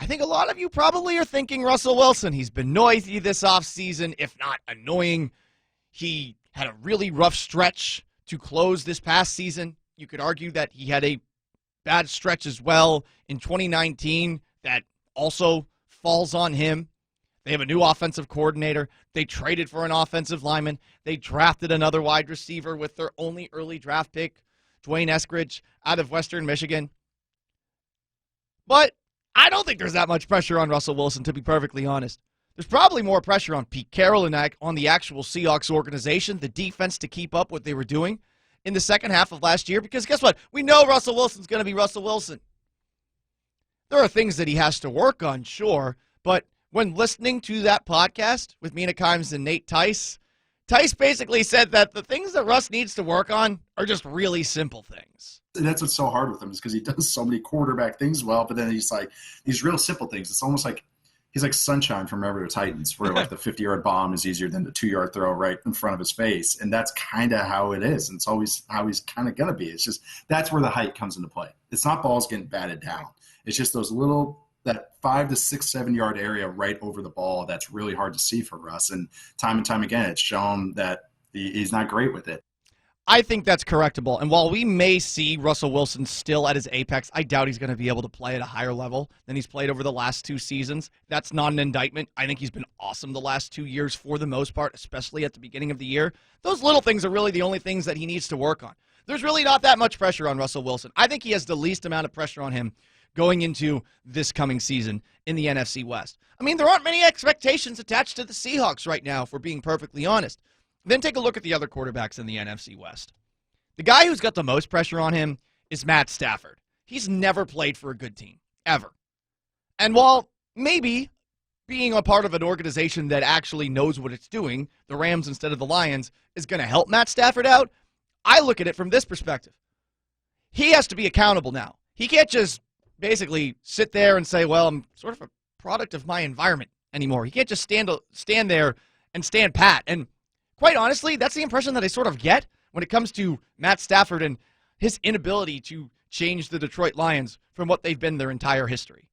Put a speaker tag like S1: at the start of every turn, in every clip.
S1: I think a lot of you probably are thinking Russell Wilson. He's been noisy this offseason, if not annoying. He had a really rough stretch to close this past season. You could argue that he had a bad stretch as well in 2019 that also falls on him. They have a new offensive coordinator. They traded for an offensive lineman. They drafted another wide receiver with their only early draft pick, D'Wayne Eskridge, out of Western Michigan. But I don't think there's that much pressure on Russell Wilson, to be perfectly honest. There's probably more pressure on Pete Carroll and on the actual Seahawks organization, the defense, to keep up what they were doing in the second half of last year. Because guess what? We know Russell Wilson's going to be Russell Wilson. There are things that he has to work on, sure, but when listening to that podcast with Mina Kimes and Nate Tice basically said that the things that Russ needs to work on are just really simple things.
S2: And that's what's so hard with him, is because he does so many quarterback things well, but then he's like these real simple things. It's almost like he's like Sunshine from Remember the Titans, where like the 50-yard bomb is easier than the 2-yard throw right in front of his face. And that's kind of how it is. And it's always how he's kind of going to be. It's just that's where the height comes into play. It's not balls getting batted down. It's just those little – that 5 to 6, 7-yard area right over the ball that's really hard to see for Russ. And time again, it's shown that he's not great with it.
S1: I think that's correctable. And while we may see Russell Wilson still at his apex, I doubt he's going to be able to play at a higher level than he's played over the last 2 seasons. That's not an indictment. I think he's been awesome the last 2 years for the most part, especially at the beginning of the year. Those little things are really the only things that he needs to work on. There's really not that much pressure on Russell Wilson. I think he has the least amount of pressure on him going into this coming season in the NFC West. I mean, there aren't many expectations attached to the Seahawks right now, if we're being perfectly honest. Then take a look at the other quarterbacks in the NFC West. The guy who's got the most pressure on him is Matt Stafford. He's never played for a good team, ever. And while maybe being a part of an organization that actually knows what it's doing, the Rams instead of the Lions, is going to help Matt Stafford out, I look at it from this perspective. He has to be accountable now. He can't just basically sit there and say, well, I'm sort of a product of my environment anymore. He can't just stand there and stand pat. And quite honestly, that's the impression that I sort of get when it comes to Matt Stafford and his inability to change the Detroit Lions from what they've been their entire history.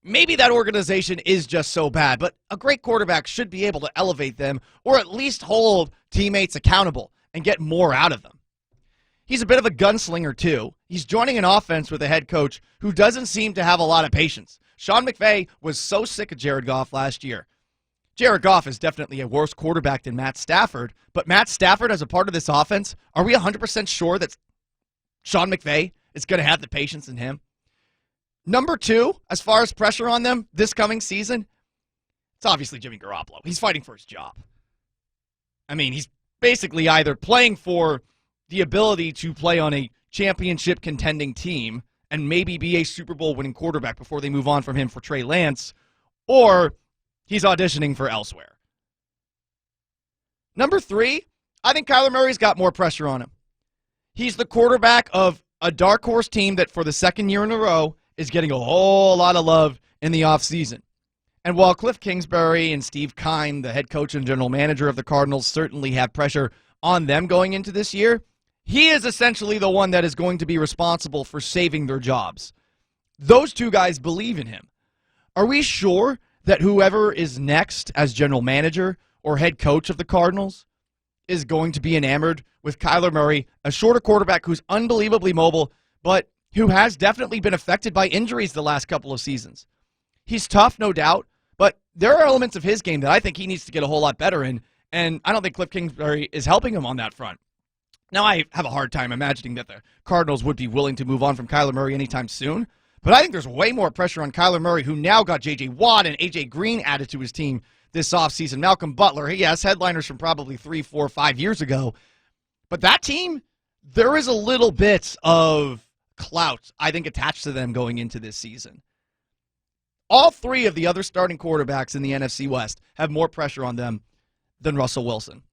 S1: Maybe that organization is just so bad, but a great quarterback should be able to elevate them or at least hold teammates accountable and get more out of them. He's a bit of a gunslinger, too. He's joining an offense with a head coach who doesn't seem to have a lot of patience. Sean McVay was so sick of Jared Goff last year. Jared Goff is definitely a worse quarterback than Matt Stafford, but Matt Stafford as a part of this offense, are we 100% sure that Sean McVay is going to have the patience in him? Number 2, as far as pressure on them this coming season, it's obviously Jimmy Garoppolo. He's fighting for his job. I mean, he's basically either playing for the ability to play on a championship contending team and maybe be a Super Bowl winning quarterback before they move on from him for Trey Lance, or he's auditioning for elsewhere. Number 3, I think Kyler Murray's got more pressure on him. He's the quarterback of a dark horse team that for the second year in a row is getting a whole lot of love in the offseason. And while Cliff Kingsbury and Steve Keim, the head coach and general manager of the Cardinals, certainly have pressure on them going into this year, he is essentially the one that is going to be responsible for saving their jobs. Those 2 guys believe in him. Are we sure that whoever is next as general manager or head coach of the Cardinals is going to be enamored with Kyler Murray, a shorter quarterback who's unbelievably mobile, but who has definitely been affected by injuries the last couple of seasons? He's tough, no doubt, but there are elements of his game that I think he needs to get a whole lot better in, and I don't think Cliff Kingsbury is helping him on that front. Now, I have a hard time imagining that the Cardinals would be willing to move on from Kyler Murray anytime soon, but I think there's way more pressure on Kyler Murray, who now got J.J. Watt and A.J. Green added to his team this offseason. Malcolm Butler, he has headliners from probably 3, 4, 5 years ago, but that team, there is a little bit of clout, I think, attached to them going into this season. All 3 of the other starting quarterbacks in the NFC West have more pressure on them than Russell Wilson.